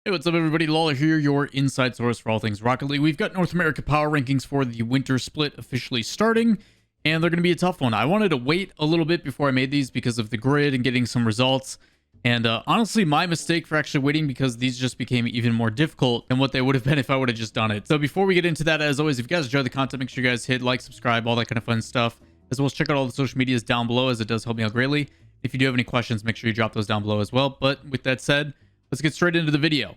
Hey, what's up, everybody? Lawler here, your inside source for all things Rocket League. We've got North America power rankings for the Winter Split officially starting, and they're going to be a tough one. I wanted to wait a little bit before I made these because of the grid and getting some results. And honestly, my mistake for actually waiting because these just became even more difficult than what they would have been if I would have just done it. So before we get into that, as always, if you guys enjoy the content, make sure you guys hit like, subscribe, all that kind of fun stuff, as well as check out all the social medias down below, as it does help me out greatly. If you do have any questions, make sure you drop those down below as well. But with that said, let's get straight into the video.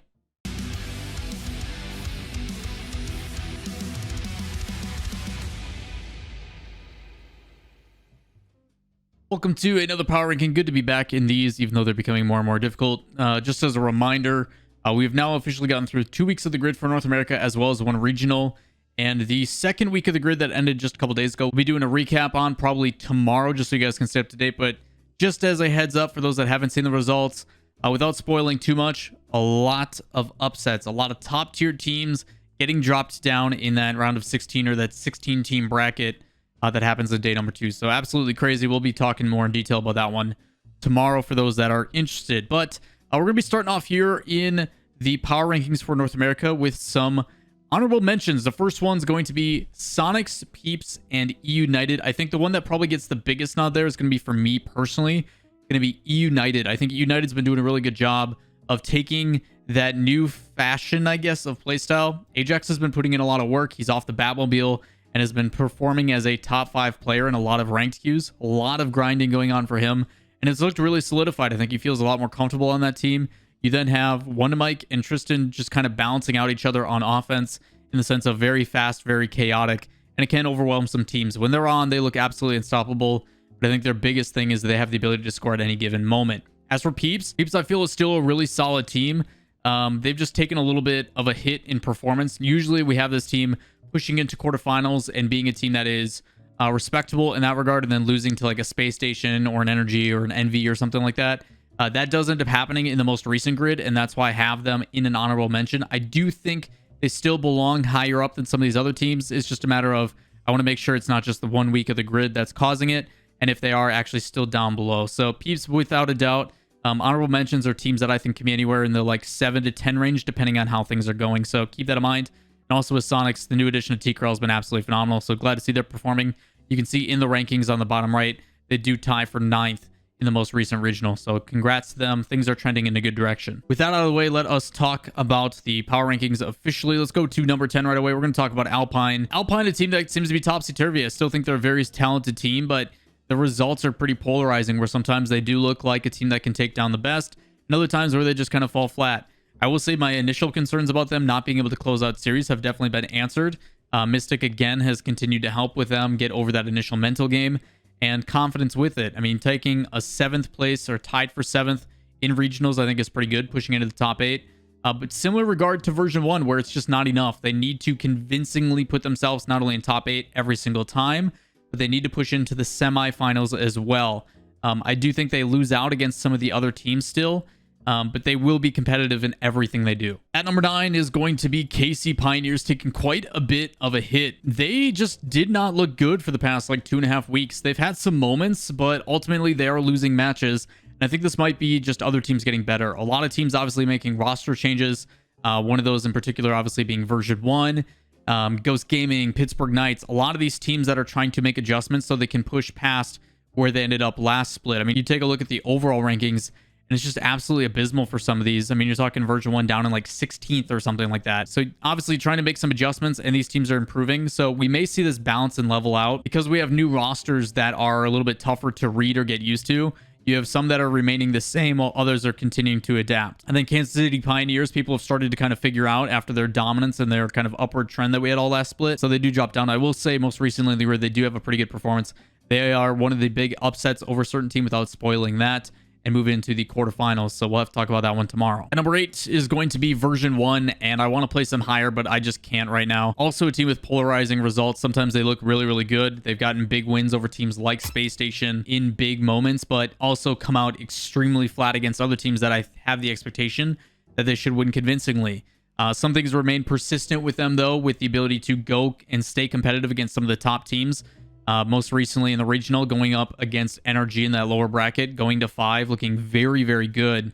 Welcome to another power ranking. Good to be back in these, even though they're becoming more and more difficult. Just as a reminder, we've now officially gotten through 2 weeks of the grid for North America, as well as one regional. And the second week of the grid that ended just a couple days ago, we'll be doing a recap on probably tomorrow, just so you guys can stay up to date. But just as a heads up for those that haven't seen the results, without spoiling too much, a lot of upsets, a lot of top tier teams getting dropped down in that round of 16 or that 16 team bracket. That happens in day number 2. So absolutely crazy. We'll be talking more in detail about that one tomorrow for those that are interested. But we're going to be starting off here in the power rankings for North America with some honorable mentions. The first one's going to be Sonics, Peeps, and E-United. I think the one that probably gets the biggest nod there is going to be, for me personally, going to be E-United. I think E-United's been doing a really good job of taking that new fashion, I guess, of playstyle. Ajax has been putting in a lot of work. He's off the Batmobile and has been performing as a top 5 player in a lot of ranked queues. A lot of grinding going on for him, and it's looked really solidified. I think he feels a lot more comfortable on that team. You then have Wondamike and Tristan just kind of balancing out each other on offense in the sense of very fast, very chaotic, and it can overwhelm some teams. When they're on, they look absolutely unstoppable, but I think their biggest thing is they have the ability to score at any given moment. As for Peeps, I feel is still a really solid team. They've just taken a little bit of a hit in performance. Usually we have this team pushing into quarterfinals and being a team that is respectable in that regard, and then losing to like a Space Station or an Energy or an Envy or something like that. That does end up happening in the most recent grid, and that's why I have them in an honorable mention. I do think they still belong higher up than some of these other teams. It's just a matter of, I want to make sure it's not just the 1 week of the grid that's causing it, and if they are actually still down below. So Peeps, without a doubt, honorable mentions are teams that I think can be anywhere in the like 7 to 10 range, depending on how things are going. So keep that in mind. And also with Sonics, the new addition of T-Curl has been absolutely phenomenal. So glad to see they're performing. You can see in the rankings on the bottom right, they do tie for 9th in the most recent regional. So congrats to them. Things are trending in a good direction. With that out of the way, let us talk about the power rankings officially. Let's go to number 10 right away. We're going to talk about Alpine. Alpine, a team that seems to be topsy-turvy. I still think they're a very talented team, but the results are pretty polarizing, where sometimes they do look like a team that can take down the best, and other times where they just kind of fall flat. I will say my initial concerns about them not being able to close out series have definitely been answered. Mystic, again, has continued to help with them get over that initial mental game and confidence with it. I mean, taking a 7th place or tied for 7th in regionals, I think is pretty good, pushing into the top 8. But similar regard to version 1, where it's just not enough. They need to convincingly put themselves not only in top 8 every single time, but they need to push into the semifinals as well. I do think they lose out against some of the other teams still, but they will be competitive in everything they do. At number 9 is going to be KC Pioneers, taking quite a bit of a hit. They just did not look good for the past like 2.5 weeks. They've had some moments, but ultimately they are losing matches. And I think this might be just other teams getting better. A lot of teams obviously making roster changes. One of those in particular obviously being version 1. Ghost Gaming, Pittsburgh Knights, a lot of these teams that are trying to make adjustments so they can push past where they ended up last split. I mean, you take a look at the overall rankings, and it's just absolutely abysmal for some of these. I mean, you're talking version 1 down in like 16th or something like that. So obviously trying to make some adjustments, and these teams are improving. So we may see this balance and level out because we have new rosters that are a little bit tougher to read or get used to. You have some that are remaining the same while others are continuing to adapt. And then Kansas City Pioneers, people have started to kind of figure out after their dominance and their kind of upward trend that we had all last split. So they do drop down. I will say most recently in the grid, they do have a pretty good performance. They are one of the big upsets over a certain team without spoiling that, and move into the quarterfinals. So we'll have to talk about that one tomorrow. And number 8 is going to be version 1, and I want to place them higher, but I just can't right now. Also a team with polarizing results. Sometimes they look really, really good. They've gotten big wins over teams like Space Station in big moments, but also come out extremely flat against other teams that I have the expectation that they should win convincingly. Some things remain persistent with them, though, with the ability to go and stay competitive against some of the top teams. Most recently in the regional, going up against Energy in that lower bracket, going to 5, looking very, very good.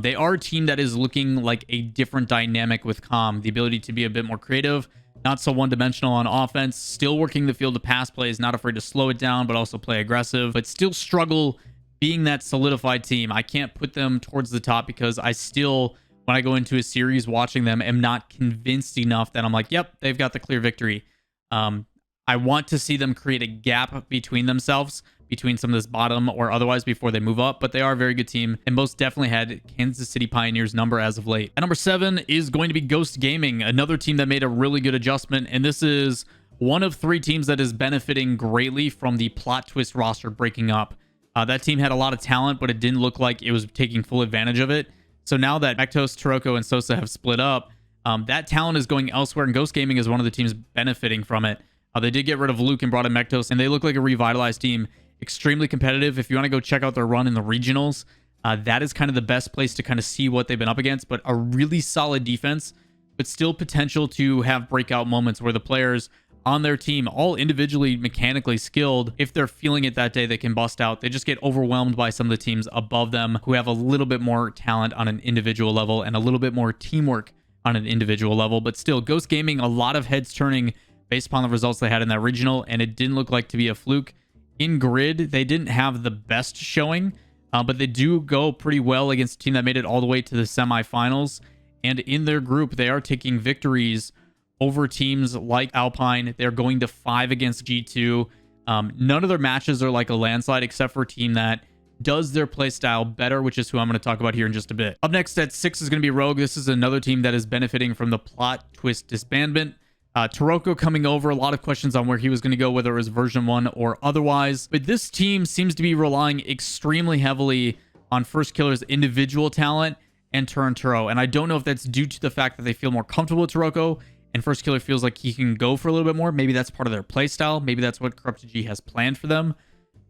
They are a team that is looking like a different dynamic with Calm, the ability to be a bit more creative, not so one-dimensional on offense, still working the field to pass plays, not afraid to slow it down, but also play aggressive, but still struggle being that solidified team. I can't put them towards the top because I still, when I go into a series watching them, am not convinced enough that I'm like, yep, they've got the clear victory. I want to see them create a gap between themselves, between some of this bottom or otherwise before they move up, but they are a very good team and most definitely had Kansas City Pioneers number as of late. At number 7 is going to be Ghost Gaming, another team that made a really good adjustment, and this is one of 3 teams that is benefiting greatly from the plot twist roster breaking up. That team had a lot of talent, but it didn't look like it was taking full advantage of it. So now that Mektos, Taroko, and Sosa have split up, that talent is going elsewhere, and Ghost Gaming is one of the teams benefiting from it. They did get rid of Luke and brought in Mektos, and they look like a revitalized team. Extremely competitive. If you want to go check out their run in the regionals, that is kind of the best place to kind of see what they've been up against, but a really solid defense, but still potential to have breakout moments where the players on their team, all individually mechanically skilled, if they're feeling it that day, they can bust out. They just get overwhelmed by some of the teams above them who have a little bit more talent on an individual level and a little bit more teamwork on an individual level. But still, Ghost Gaming, a lot of heads turning based upon the results they had in that regional, and it didn't look like to be a fluke. In grid, they didn't have the best showing, but they do go pretty well against a team that made it all the way to the semifinals. And in their group, they are taking victories over teams like Alpine. They're going to 5 against G2. None of their matches are like a landslide except for a team that does their play style better, which is who I'm going to talk about here in just a bit. Up next at 6 is going to be Rogue. This is another team that is benefiting from the plot twist disbandment. Taroko coming over, a lot of questions on where he was going to go, whether it was version 1 or otherwise. But this team seems to be relying extremely heavily on First Killer's individual talent and Turo. And I don't know if that's due to the fact that they feel more comfortable with Taroko and First Killer feels like he can go for a little bit more. Maybe that's part of their play style. Maybe that's what Corrupted G has planned for them.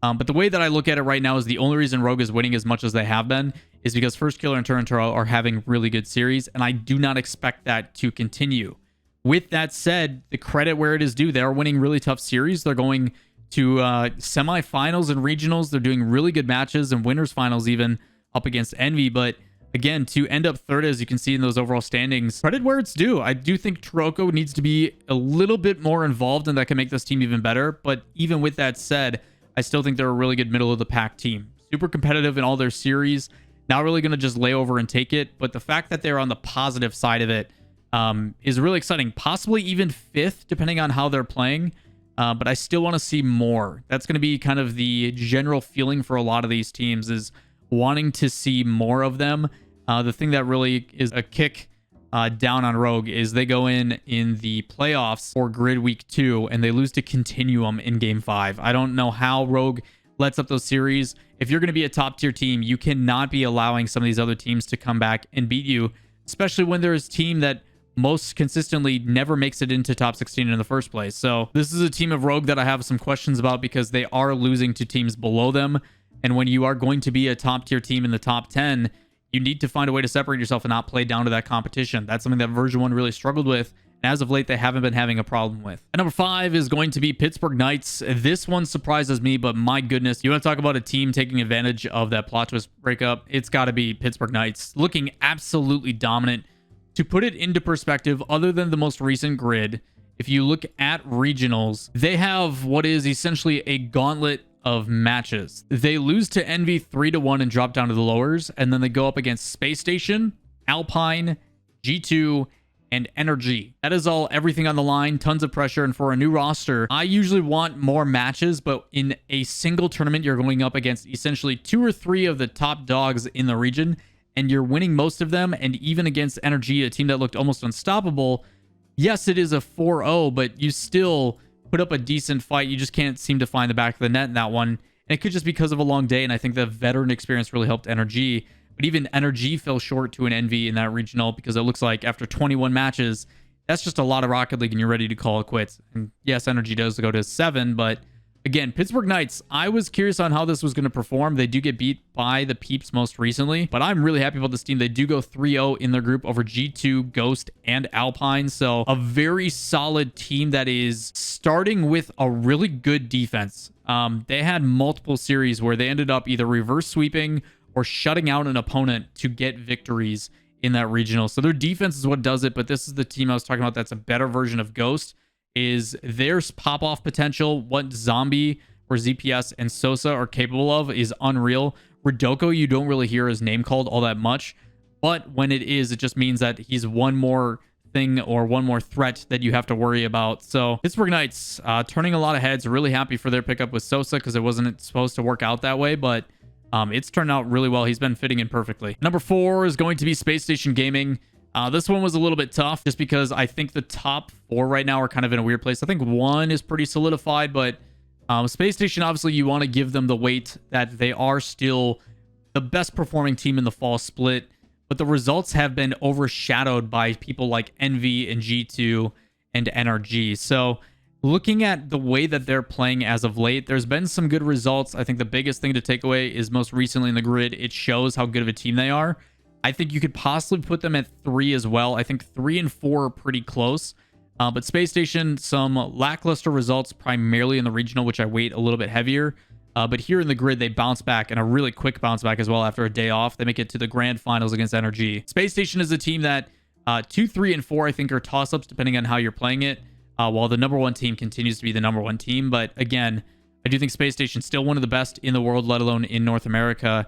But the way that I look at it right now is the only reason Rogue is winning as much as they have been is because First Killer and Turo are having really good series, and I do not expect that to continue. With that said, the credit where it is due. They are winning really tough series. They're going to semifinals and regionals. They're doing really good matches and winners finals even up against Envy. But again, to end up third, as you can see in those overall standings, credit where it's due. I do think Taroko needs to be a little bit more involved, and that can make this team even better. But even with that said, I still think they're a really good middle of the pack team. Super competitive in all their series. Not really going to just lay over and take it. But the fact that they're on the positive side of it is really exciting. Possibly even 5th, depending on how they're playing. But I still want to see more. That's going to be kind of the general feeling for a lot of these teams, is wanting to see more of them. The thing that really is a kick down on Rogue is they go in the playoffs for Grid Week 2, and they lose to Continuum in Game 5. I don't know how Rogue lets up those series. If you're going to be a top-tier team, you cannot be allowing some of these other teams to come back and beat you, especially when there's a team that most consistently never makes it into top 16 in the first place. So this is a team of Rogue that I have some questions about because they are losing to teams below them. And when you are going to be a top-tier team in the top 10, you need to find a way to separate yourself and not play down to that competition. That's something that version 1 really struggled with. And as of late, they haven't been having a problem with. At number 5 is going to be Pittsburgh Knights. This one surprises me, but my goodness, you want to talk about a team taking advantage of that plot twist breakup? It's got to be Pittsburgh Knights, looking absolutely dominant. To put it into perspective, other than the most recent grid, if you look at regionals, they have what is essentially a gauntlet of matches. They lose to Envy 3-1 and drop down to the lowers, and then they go up against Space Station, Alpine, G2, and Energy. That is all, everything on the line, tons of pressure, and for a new roster, I usually want more matches, but in a single tournament, you're going up against essentially 2 or 3 of the top dogs in the region, and you're winning most of them, and even against Energy, a team that looked almost unstoppable. Yes, it is a 4-0, but you still put up a decent fight. You just can't seem to find the back of the net in that one. And it could just be because of a long day, and I think the veteran experience really helped Energy. But even Energy fell short to an Envy in that regional because it looks like after 21 matches, that's just a lot of Rocket League, and you're ready to call it quits. And yes, Energy does go to 7, but again, Pittsburgh Knights, I was curious on how this was going to perform. They do get beat by the Peeps most recently, but I'm really happy about this team. They do go 3-0 in their group over G2, Ghost, and Alpine. So a very solid team that is starting with a really good defense. They had multiple series where they ended up either reverse sweeping or shutting out an opponent to get victories in that regional. So their defense is what does it, but this is the team I was talking about that's a better version of Ghost. Is there's pop-off potential. What Zombie or ZPS and Sosa are capable of is unreal. Ridoko, you don't really hear his name called all that much, but when it is, it just means that he's one more thing or one more threat that you have to worry about. So Pittsburgh Knights turning a lot of heads. Really happy for their pickup with Sosa because it wasn't supposed to work out that way, but it's turned out really well. He's been fitting in perfectly. Number 4 is going to be Space Station Gaming. This one was a little bit tough just because I think the top 4 right now are kind of in a weird place. I think 1 is pretty solidified, but Space Station, obviously you want to give them the weight that they are still the best performing team in the fall split, but the results have been overshadowed by people like Envy and G2 and NRG. So looking at the way that they're playing as of late, there's been some good results. I think the biggest thing to take away is most recently in the grid, it shows how good of a team they are. I think you could possibly put them at 3 as well. I think 3 and 4 are pretty close. But Space Station, some lackluster results, primarily in the regional, which I weight a little bit heavier. But here in the grid, they bounce back, and a really quick bounce back as well after a day off. They make it to the grand finals against NRG. Space Station is a team that 2, 3, and 4, I think, are toss-ups depending on how you're playing it, while the number 1 team continues to be the number 1 team. But again, I do think Space Station is still one of the best in the world, let alone in North America.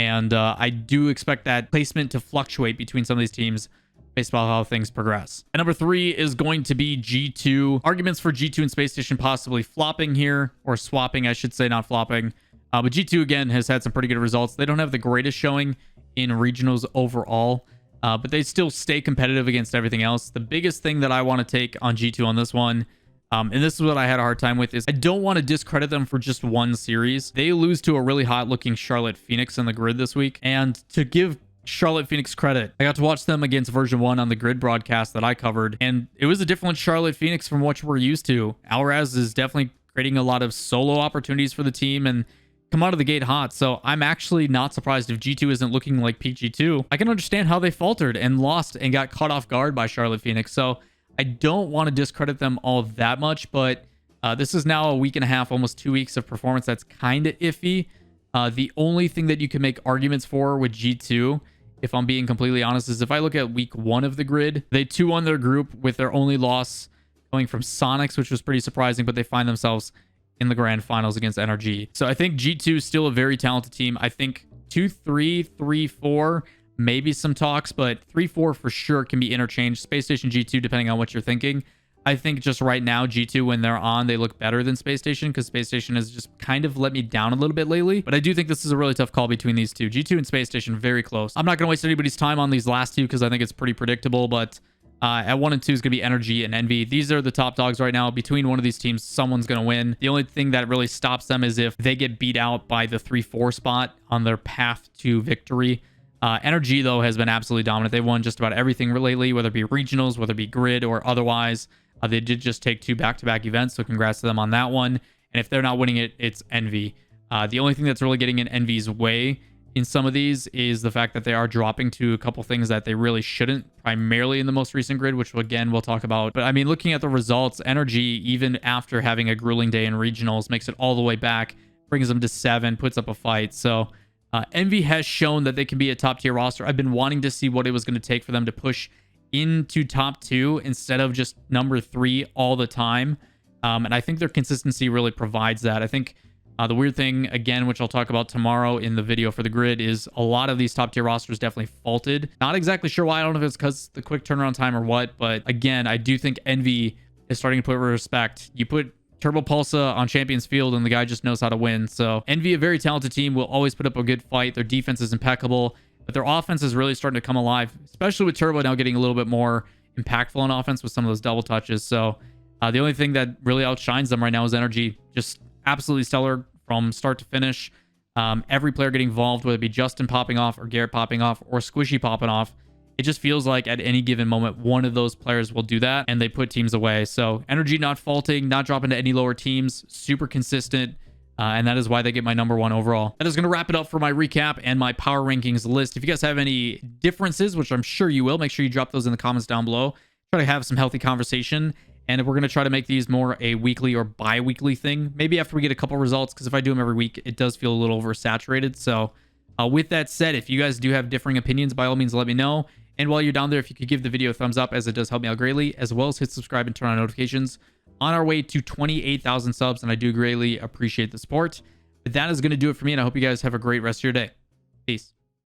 And I do expect that placement to fluctuate between some of these teams based on how things progress. And number 3 is going to be G2. Arguments for G2 and Space Station possibly flopping here, or swapping, I should say, not flopping. But G2, again, has had some pretty good results. They don't have the greatest showing in regionals overall, but they still stay competitive against everything else. The biggest thing that I want to take on G2 on this one, and this is what I had a hard time with, is I don't want to discredit them for just one series. They lose to a really hot-looking Charlotte Phoenix in the grid this week, and to give Charlotte Phoenix credit, I got to watch them against version 1 on the grid broadcast that I covered, and it was a different Charlotte Phoenix from what we're used to. Alraz is definitely creating a lot of solo opportunities for the team and come out of the gate hot, so I'm actually not surprised if G2 isn't looking like PG2. I can understand how they faltered and lost and got caught off guard by Charlotte Phoenix, so I don't want to discredit them all that much, but this is now a week and a half, almost 2 weeks of performance that's kind of iffy. The only thing that you can make arguments for with G2, if I'm being completely honest, is if I look at week 1 of the grid, they 2-1 their group with their only loss going from Sonics, which was pretty surprising, but they find themselves in the grand finals against NRG. So I think G2 is still a very talented team. I think 2-3, 3-4, maybe some talks, but 3-4 for sure can be interchanged. Space Station G2, depending on what you're thinking. I think just right now, G2, when they're on, they look better than Space Station because Space Station has just kind of let me down a little bit lately. But I do think this is a really tough call between these two. G2 and Space Station, very close. I'm not going to waste anybody's time on these last two because I think it's pretty predictable, but at 1 and 2 is going to be NRG and Envy. These are the top dogs right now. Between one of these teams, someone's going to win. The only thing that really stops them is if they get beat out by the 3-4 spot on their path to victory. NRG, though, has been absolutely dominant. They've won just about everything lately, whether it be regionals, whether it be grid, or otherwise. They did just take 2 back-to-back events, so congrats to them on that one. And if they're not winning it, it's Envy. The only thing that's really getting in Envy's way in some of these is the fact that they are dropping to a couple things that they really shouldn't, primarily in the most recent grid, which, again, we'll talk about. But, I mean, looking at the results, NRG, even after having a grueling day in regionals, makes it all the way back, brings them to 7, puts up a fight. So Envy has shown that they can be a top-tier roster. I've been wanting to see what it was going to take for them to push into top 2 instead of just number 3 all the time. And I think their consistency really provides that. I think the weird thing, again, which I'll talk about tomorrow in the video for the grid, is a lot of these top tier rosters definitely faulted. Not exactly sure why. I don't know if it's because the quick turnaround time or what, but again, I do think Envy is starting to put respect. You put Turbo Pulsa on Champions Field and the guy just knows how to win. So Envy, a very talented team, will always put up a good fight. Their defense is impeccable, but their offense is really starting to come alive, especially with Turbo now getting a little bit more impactful on offense with some of those double touches. So the only thing that really outshines them right now is NRG. Just absolutely stellar from start to finish. Every player getting involved, whether it be Justin popping off or Garrett popping off or Squishy popping off. It just feels like at any given moment, one of those players will do that and they put teams away. So NRG not faulting, not dropping to any lower teams, super consistent. And that is why they get my number 1 overall. That is going to wrap it up for my recap and my power rankings list. If you guys have any differences, which I'm sure you will, make sure you drop those in the comments down below. Try to have some healthy conversation. And we're going to try to make these more a weekly or bi-weekly thing. Maybe after we get a couple results, because if I do them every week, it does feel a little oversaturated. So With that said, if you guys do have differing opinions, by all means, let me know. And while you're down there, if you could give the video a thumbs up, as it does help me out greatly, as well as hit subscribe and turn on notifications. On our way to 28,000 subs, and I do greatly appreciate the support. But that is going to do it for me, and I hope you guys have a great rest of your day. Peace.